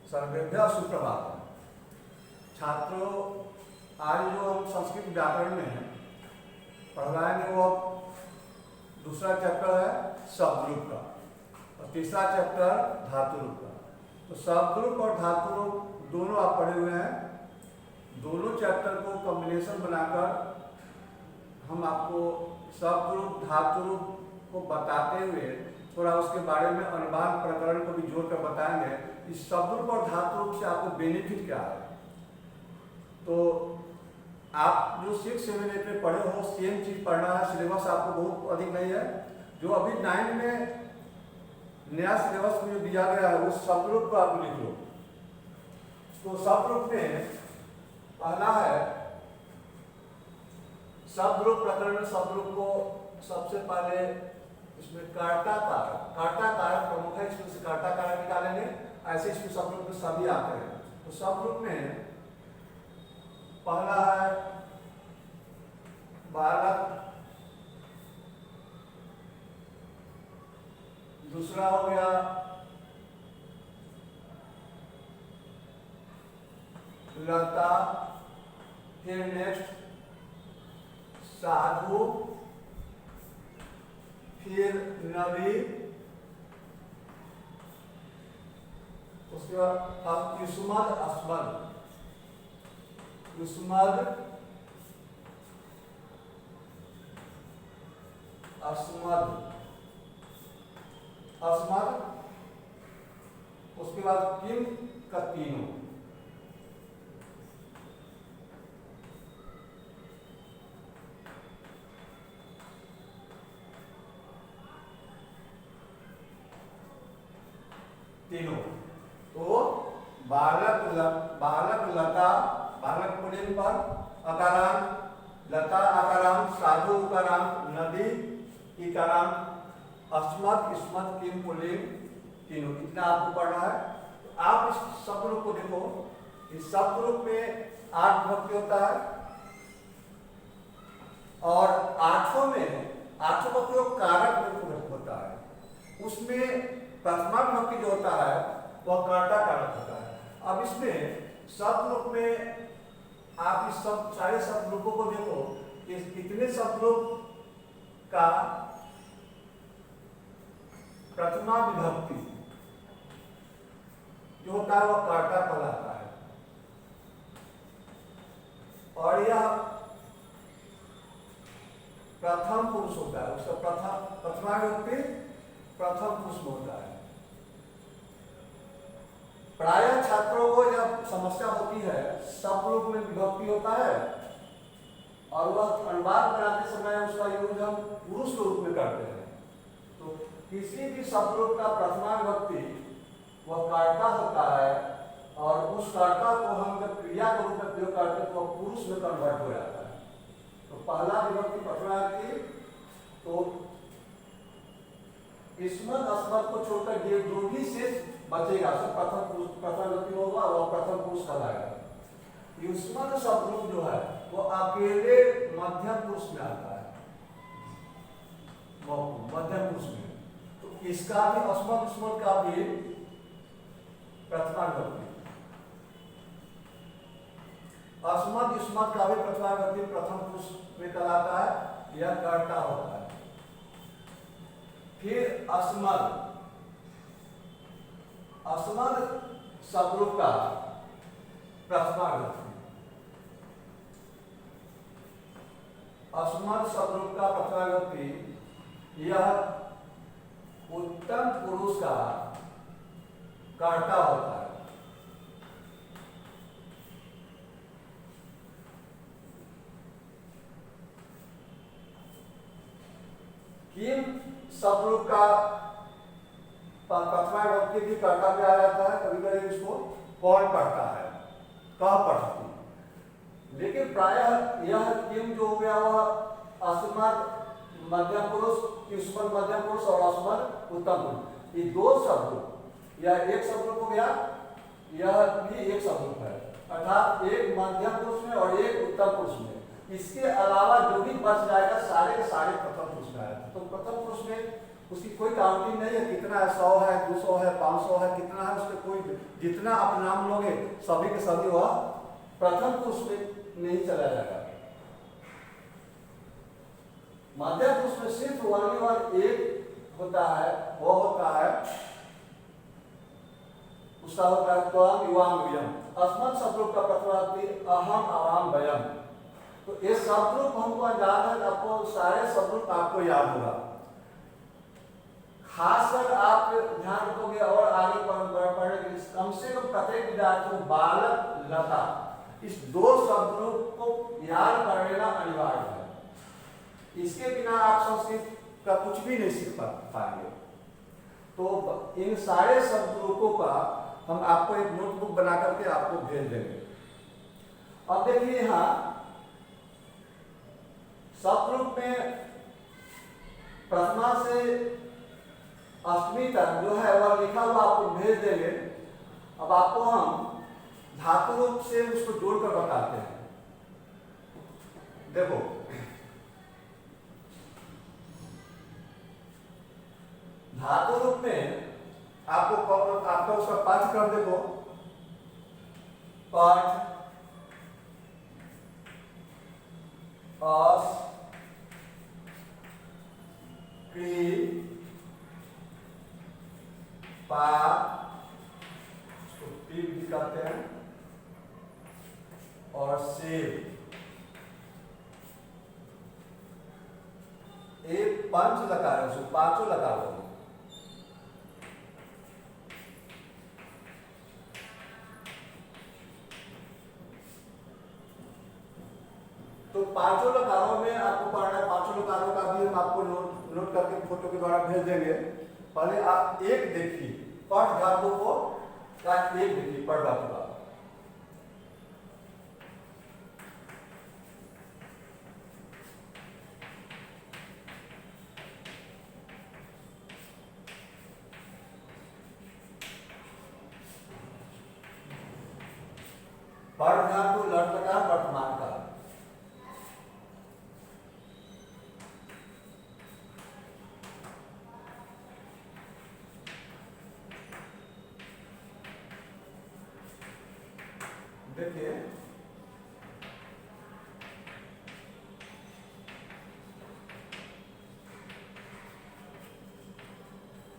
सर्वेभ्यः सुप्रभातम। छात्रों, आज जो हम संस्कृत व्याकरण में पढ़ रहे हैं वो दूसरा चैप्टर है शब्द रूप का और तीसरा चैप्टर धातु रूप का। तो शब्द रूप और धातु रूप दोनों आप पढ़े हुए हैं। दोनों चैप्टर को कॉम्बिनेशन बनाकर हम आपको शब्द रूप धातु रूप को बताते हुए थोड़ा उसके बारे में अनुबाद प्रकरण को भी जोड़कर बताएंगे। इस शब्द रूप और धातु रूप से आपको बेनिफिट क्या है। तो आप जो 6, 7, 8 में पढ़े हो सेम चीज पढ़ना है। सिलेबस आपको बहुत अधिक नहीं है। जो अभी 9 में नया सिलेबस में जो दिया गया है उस शब्द रूप को आप लिख लो। तो शब्द रूप में पहला है शब्द रूप प्रकरण में शब्द रूप को सबसे पहले इसमें कर्ता कारक प्रमुख है। इसमें से कर्ता कारक निकालेंगे। ऐसे इसमें शब्द रूप में सभी आते हैं। तो शब्द रूप में पहला है बालक, दूसरा हो गया लता, फिर नेक्स्ट साधु, फिर नबी, उसके बाद युष्मद अस्मद, युष्मद अस्मद अस्मद, उसके बाद किम का तीनों। तो बालक लता, बालक पुलिंग पर अकारांत, लता अकारांत, साधु उकारांत, नदी इकारांत, अस्मद इस्मत किम पुलिंग तीनों। इतना आपको पढ़ना है। तो आप इस शब्द रूप को देखो। इस शब्द रूप में 8 विभक्ति होता है और 8 का प्रयोग कारक में होता है। उसमें प्रथमा विभक्ति जो होता है वह कर्ता कारक होता है। अब इसमें शब्द रूप में आप इस सब सारे शब्द रूपों को देखो। इस कितने शब्द रूप का प्रथमा विभक्ति जो होता है वह कर्ता कहलाता है और यह प्रथम पुरुष होता है। उसका प्रथमा विभक्ति प्रथम पुरुष में होता है। प्रायः छात्रों को जब समस्या होती है शब्द रूप में विभक्ति होता है और वह अनुवाद बनाते समय उसका यूज हम पुरुष के रूप में करते हैं। तो किसी भी शब्द रूप का प्रथमा विभक्ति वह कर्ता होता है और उस कर्ता को हम जब क्रिया के रूप में प्रयोग करते हैं तो वह पुरुष में कन्वर्ट हो जाता है। तो पहला विभक्ति प्रथमा विभक्ति। तो इस्मत अस्मत को छोड़कर ये जो भी शेष बचेगा सब प्रथम विभक्ति होगा और प्रथम पुरुष कहलाएगा। युष्मद शब्द रूप जो है वो अकेले मध्यम पुरुष में आता है, मध्यम पुरुष में। तो इसका भी अस्मद युष्मद का भी प्रथमा विभक्ति, अस्मद युष्मद का भी प्रथमा विभक्ति प्रथम पुरुष में कहलाता है। यह कर्ता होता है। फिर अस्मद, अस्मद शब्द रूप का प्रथमा विभक्ति, अस्मद शब्द रूप का प्रथमा विभक्ति यह उत्तम पुरुष का कर्ता होता है। किम शब्द रूप का प्रथमा विभक्ति भी कर्ता पे आ जाता है। कभी कभी इसको कौन पढ़ता है, कह पढ़ती। लेकिन प्रायः यह किम जो हो गया वह अस्मद मध्यम पुरुष, युष्मद मध्यम पुरुष और अस्मद उत्तम पुरुष, ये दो शब्द, यह एक शब्द रूप हो गया, यह भी एक शब्द रूप है। अर्थात एक मध्यम पुरुष में और एक उत्तम पुरुष में। इसके अलावा जो भी बच जाएगा सारे के सारे प्रथम पुरुष में आएगा। तो प्रथम पुरुष में उसकी कोई काउंटिंग नहीं है, कितना है, 100 है, 200 है, 500 है, कितना है, उसके कोई, जितना आप नाम लोगे सभी के सभी वह प्रथम पुरुष में नहीं चला जाएगा। मध्य पुरुष में सिर्फ वर्ण और एक होता है, वो होता है, उसका होता है त्वम युवाम व्यम। अस्मत् शब्द का प्रथमार्थी अहम आवाम वयम। तो ये शब्द हमको अनजान है, आपको सारे शब्द आपको याद होगा। खासकर आप ध्यान रखोगे और आगे पढ़ेंगे, कम से कम प्रत्येक विद्यार्थी को बालक लता इस दो शब्दों को याद कर लेना अनिवार्य है। इसके बिना आप संस्कृत का कुछ भी नहीं सीख पाएंगे। तो इन सारे शब्दों का हम आपको एक नोटबुक बना करके आपको भेज देंगे। अब देखिए यहाँ शब्द में प्रथमा से अष्टमी तक जो है वह लिखा हुआ आपको भेज देंगे। अब आपको हम धातु रूप से उसको जोड़कर बताते हैं। देखो धातु रूप में आपको उसका पाठ्यक्रम देखो, पाठ अस क्री पा, उसको पी भी कहते हैं, और सेव, ये पंच लकार है, उसको पांचों लकार होंगे। तो पांचों लकारों में आपको पढ़ना है। पांचों लकारों का भी हम आपको नोट करके फोटो के द्वारा भेज देंगे। पहले आप एक देखिए, पठ धातु को का एक देखिए, पढ़ धातु का। पढ़ धातु लट लकार वर्तमान का। देखिए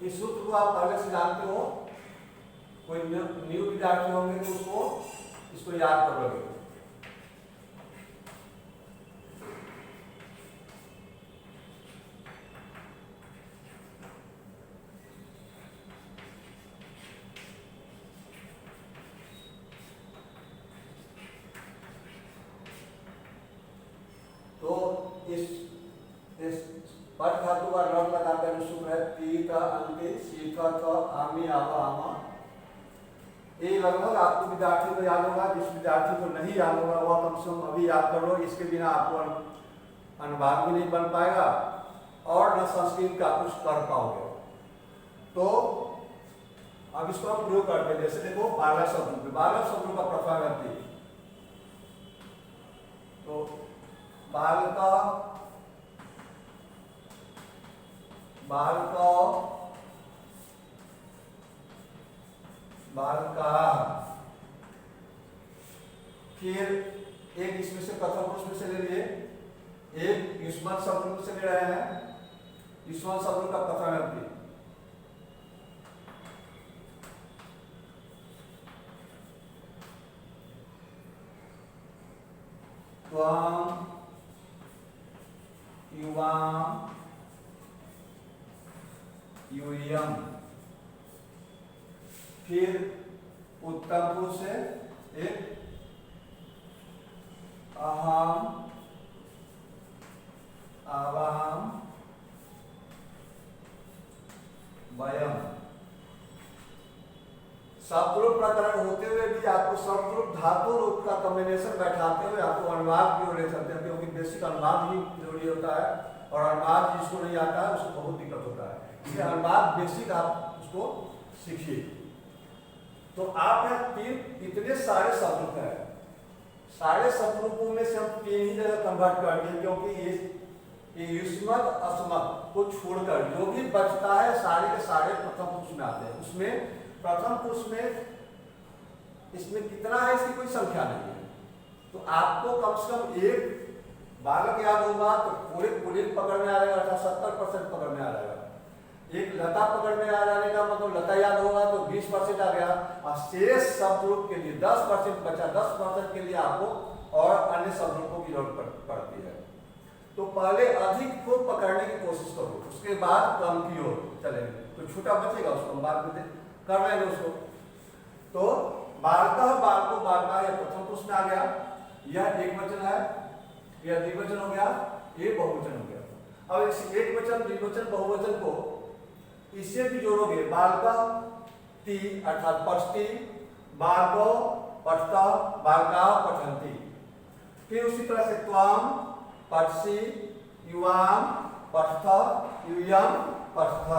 इस सूत्र को आप पहले से जानते हो, कोई न्यू विद्यार्थी होंगे तो उसको इसको याद करोगे। तो इस पठ धातु का रट लकार का जो सूत्र है, पीता अंति सीखा था आमी आवा आमा, ये लगभग आपको विद्यार्थी को याद होगा। जिस विद्यार्थी को नहीं याद होगा वह कम से कम अभी याद कर लो। इसके बिना आपको अनुवाद भी नहीं बन पाएगा और न संस्कृत का कुछ कर पाओगे। तो अब इसको हम प्रयोग करते हैं। जैसे देखो 12 शब्दों का प्रथमार्थी, तो बालका, बालका, बालका, फिर एक इसमें से प्रथम पुरुष में से ले लिए, एक युष्मत शब्द से ले रहे हैं, युष्मत शब्द का प्रथमार्थी, त्वम युवाम यूयम, फिर उत्तम पुरुष से एक अहम आवाम वयम। शब्दरूप प्रकरण होते हुए भी आपको शब्दरूप धातु रूप का कॉम्बिनेशन बैठाते हुए आपको अनुवाद भी ले सकते हैं, क्योंकि बेसिक अनुवाद ही जरूरी होता है और अनुवाद जिसको नहीं आता है उसको बहुत दिक्कत होता है। इसलिए अनुवाद बेसिक आप उसको सीखिए। तो आप इतने सारे शब्द हैं, सारे शब्दों में से हम 3 ही जगह कन्वर्ट कर दिए, क्योंकि युष्मद अस्मद को छोड़कर जो भी बचता है सारे के सारे प्रथम पुरुष में आते हैं। उसमें प्रथम पुरुष में इसमें कितना है इसकी कोई संख्या नहीं है। तो आपको कम से कम एक बालक याद होगा तो पूरे पुलिस पकड़ में आ जाएगा, अर्थात 70% पकड़ में आ जाएगा। एक लता पकड़ में आ जाने का मतलब लता याद होगा तो 20% आ गया, और शेष शब्द रूप के लिए 10% बचा। 10% के लिए आपको और अन्य शब्द रूपों की जरूरत पड़ती है। तो पहले अधिक को पकड़ने की कोशिश करो, उसके बाद कम की ओर चलेंगे। तो छोटा बचेगा उसको हम बाद में कर लेंगे उसको। तो बालकः बालको बालका यह प्रथम पुरुष में आ गया, यह एक वचन है, यह द्विवचन हो गया, ये बहुवचन हो गया। अब इस एक वचन द्विवचन बहुवचन को इससे भी जोड़ोगे, बालकः ती अर्थात पठति, बालको पठता, बालका पठन्ति। फिर उसी तरह से त्वाम पठसि, युवाम पठथ, यूयम पठथ।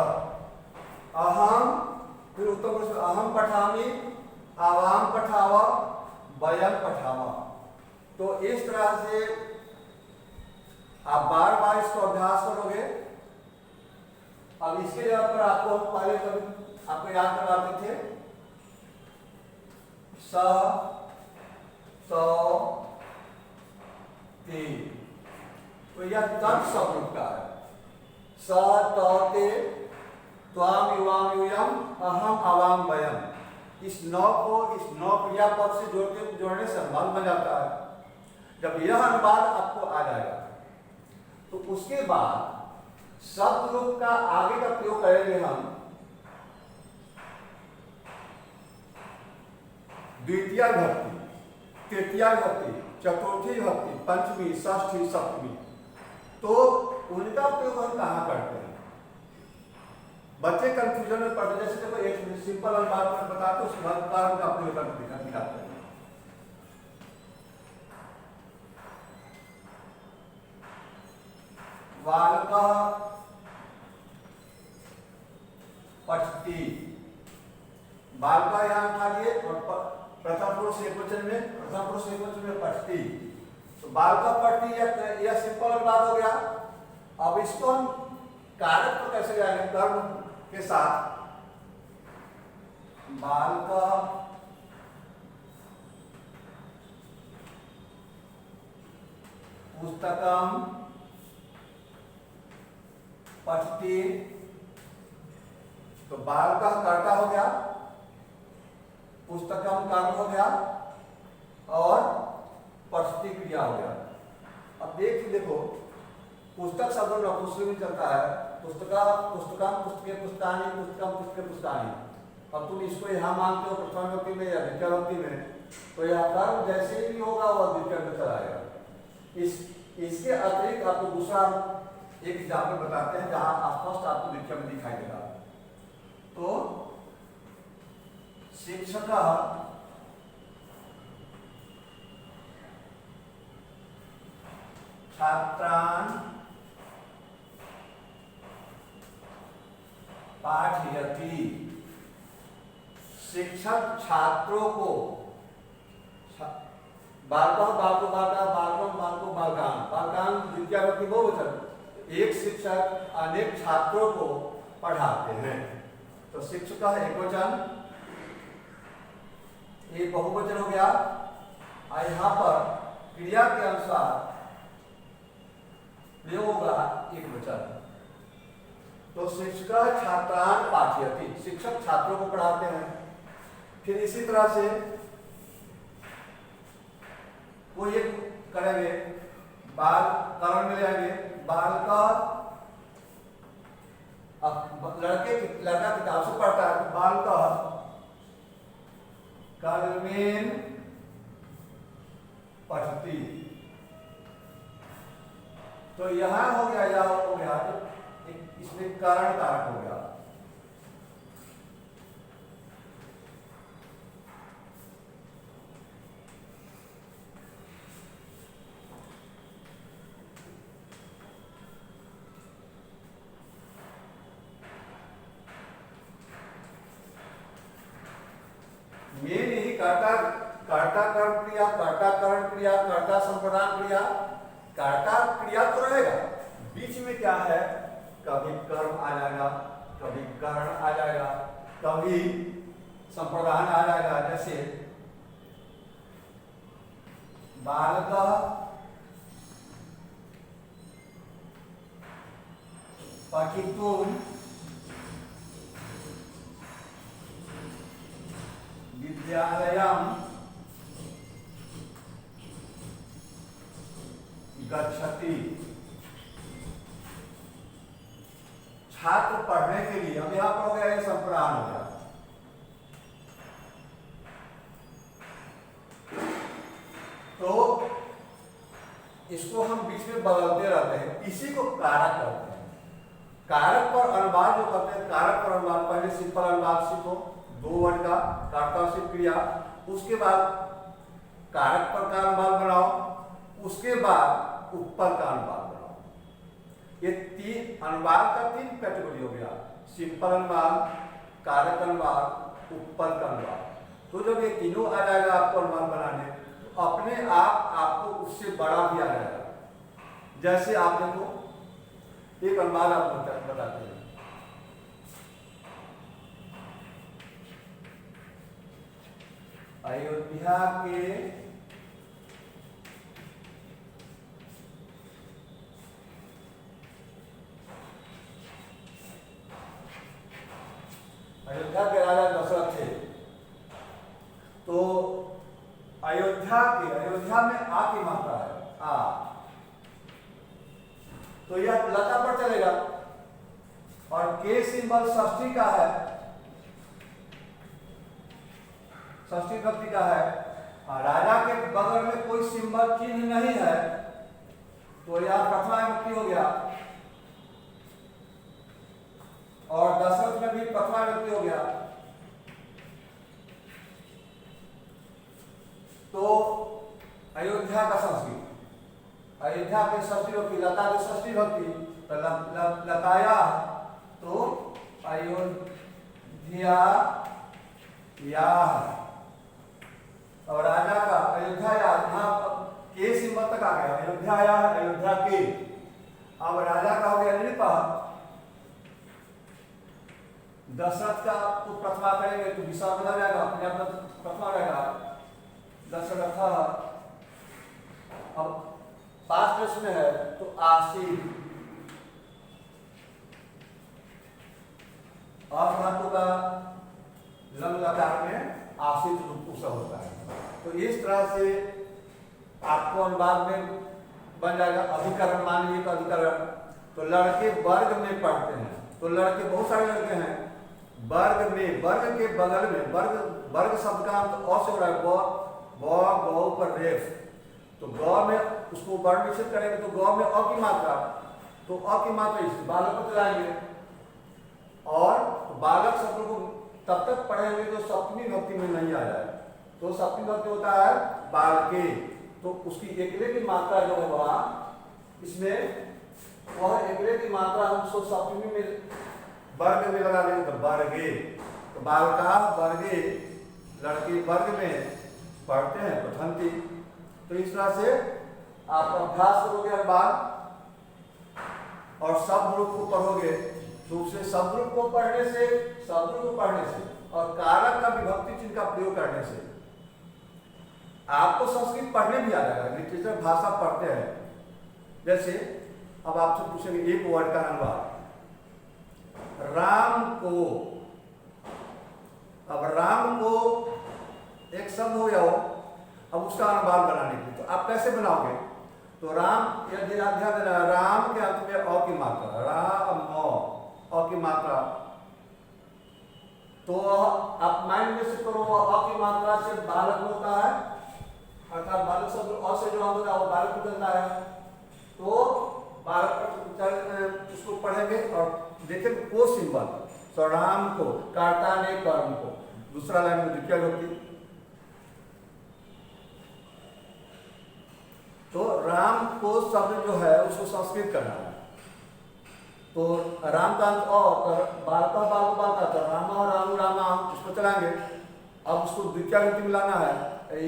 अहम, फिर उत्तर पुरुष में अहम पठामि, आवाम पठाव, वयम पठाव। तो इस तरह से आप बार बार इसको अभ्यास करोगे। अब इसके जगह पर आपको पहले कभी आपको याद करवाते थे स, सौ, ते। तो यह तर्क शब्द का है। स, त, ते, त्वाम, युवाम, यूयम, अहम, आवाम, वयम। इस नौ को इस नौ क्रियापद से जोड़ने से अनुवाद बन जाता है। जब यह अनुवाद आपको आ जाएगा तो उसके बाद शब्द रूप का आगे का प्रयोग करेंगे हम द्वितीय विभक्ति, तृतीय विभक्ति, चतुर्थी विभक्ति, पंचमी, षष्ठी, सप्तमी। तो उनका प्रयोग हम कहाँ करते हैं? बच्चे कंफ्यूजन में पड़ते। जैसे देखो एक सिंपल अनुवाद में बताते उस कारण का प्रयोग करके दिखाते हैं। बालकः पठति, बालका यहाँ उठाइए और प्रथम पुरुष एकवचन में पठति। तो बालका पठति यह सिंपल अनुवाद हो गया। अब इसको हम कारक पर कैसे जाएंगे? कर्म के साथ बालका पुस्तकम पठति। तो बालका कर्ता हो गया, पुस्तकम कर्म हो गया और पठति क्रिया हो गया। अब देखो पुस्तक शब्द नपुंसक में चलता है, पुस्तका पुस्तकम पुस्तके पुस्तकानि, पुस्तकम पुस्तके पुस्तकानि। अब तुम इसको यहाँ मानते हो प्रथम विभक्ति में या द्वितीय विभक्ति में, तो यह कर्म जैसे ही होगा वह द्वितीय में चला आएगा। इसके अतिरिक्त आपको दूसरा एक एग्जाम्पल बताते हैं जहां स्पष्ट आपको द्वितीय में दिखाई देगा। तो शिक्षकः छात्रान् पाठयति। शिक्षक छात्रों को, बालकः बालको बालका, बालकम बालको बालकान, बालकान द्वितीय विभक्ति बहुवचन। एक शिक्षक अनेक छात्रों को पढ़ाते हैं। तो शिक्षक एकवचन, एक बहुवचन हो गया। और यहाँ पर क्रिया के अनुसार प्रयोग होगा एक वचन। तो शिक्षक छात्रान पाठयति, शिक्षक छात्रों को पढ़ाते हैं। फिर इसी तरह से वो ये करेंगे, बाल करण में ले आएंगे। बाल का लड़का किताब से पढ़ता है, बाल का कलमेन पठति। तो यहां हो गया, यह हो गया, तो इसमें कारण कारक हो गया। मेन यही कर्ता कर्म क्रिया, कर्ता करण क्रिया, कर्ता संप्रदान क्रिया। कर्ता क्रिया तो रहेगा, बीच में क्या है, कभी कर्म आ जाएगा, कभी करण आ जाएगा, कभी संप्रदान आ जाएगा। जैसे बालकः पठितुं विद्यालयं गच्छति। छात्र पढ़ने के लिए, अब यहां पर हो गया, ये संप्रदान हो गया। तो इसको हम बीच में बदलते रहते हैं, इसी को कारक कहते हैं। कारक पर अनुवाद जो करते हैं, कारक पर अनुवाद, पहले सिंपल अनुवाद सीखो, 2 वर्ड का कर्तव्य क्रिया, उसके बाद कारक पर का अनुवाद बनाओ, उसके बाद उपपद का अनुवाद बनाओ। ये 3 अनुवाद का 3 कैटेगरी हो गया, सिंपल अनुवाद, कारक अनुवाद, उपपद का अनुवाद। तो जब ये तीनों आ जाएगा आपको अनुवाद बनाने, तो अपने आप आपको उससे बड़ा भी आ जाएगा। जैसे आप देखो, एक अनुवाद आपको बताते हैं। अयोध्या के राजा दशरथ थे। तो अयोध्या में आ की मात्रा है, आ, तो यह लता पर चलेगा। और के सिंबल षष्ठी का है, षष्ठी विभक्ति का है। राजा के बगल में कोई सिंबल चिन्ह नहीं है, तो यह प्रथमा विभक्ति हो गया। और दशरथ में भी प्रथमा विभक्ति हो गया। तो अयोध्या का संस्कृत, अयोध्या के षष्ठी विभक्ति, लता की षष्ठी विभक्ति, तो लताया, तो अयोध्या या। और राजा का अयोध्या या, यहाँ के सिंबल तक आ गया, अयोध्या या, अयोध्या के। अब राजा का हो गया नृपा, दशरथ का तो प्रथमा करेंगे तो विसर्ग बदल जाएगा, अपने आप प्रथमा रहेगा, दशरथ। अब पास्ट टेंस में है तो आसी, धातु का लंग लकार में आसित रूप उत्सव होता है। तो इस तरह से आपको अनुवाद में बन जाएगा। अधिकरण मान लीजिए तो अधिकरण, तो लड़के वर्ग में पढ़ते हैं, तो लड़के बहुत सारे लड़के हैं, वर्ग में, वर्ग के बगल में, वर्ग शब्द का अंत अ से हो रहा है, गौ पर रेफ, तो गौ में उसको वर्ण निश्चित करेंगे तो गौ में अ की मात्रा, तो अ की मात्रा इस बालक को चलाएंगे। और बालक शब्द को तब तक पढ़ेंगे जो सप्तमी विभक्ति में नहीं आ जाए, तो सप्तमी विभक्ति होता है बालके, तो उसकी एकले की मात्रा जो है वहां, इसमें वह एकले की मात्रा हम उसको सप्तमी में वर्ग में लगा देंगे, तो वर्गे, तो बालका वर्गे, लड़की वर्ग में पढ़ते हैं, पठंती। तो इस तरह से आप अभ्यास करोगे हर बार, और शब्द रूप को पढ़ोगे, तो उससे शब्द रूप को पढ़ने से, शब्द रूप को पढ़ने से और कारक का विभक्ति चिन्ह का प्रयोग करने से आपको संस्कृत पढ़ने भी आ जाएगा, लिटरेचर भाषा पढ़ते हैं। जैसे अब आपसे पूछेंगे एक वर्ड का अनुवाद, राम को, अब राम को एक शब्द हो या हो, अब उसका अनुवाद बनाने के लिए तो आप कैसे बनाओगे, तो राम, यदि ध्यान देना, राम के अंत में अ की मात्रा, राम अ की मात्रा, तो आप माइंड में से करो, अ की मात्रा से बालक होता है, अर्थात बालक शब्द अ से जो होता है वो बालक को चलता है, तो बालक पर उसको पढ़ेंगे और देखेंगे को सिंबल, तो राम को, कर्ता ने कर्म को, दूसरा लाइन में द्वितीय विभक्ति, तो राम को शब्द जो है उसको संस्कृत करना है, तो राम का अंत अ, बालका बालका, तो रामा राम रामा, उसको चलाएंगे। अब उसको द्वितीय विभक्ति में लाना है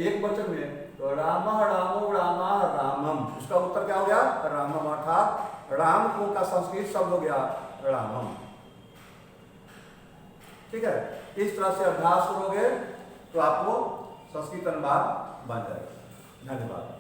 एक वचन में, तो रामा रामो रामा रामम, उसका उत्तर क्या हो गया, रामम, अर्थात राम को का संस्कृत शब्द हो गया रामम। ठीक है, इस तरह से अभ्यास करोगे तो आपको संस्कृत अनुवाद बन जाएगा। धन्यवाद।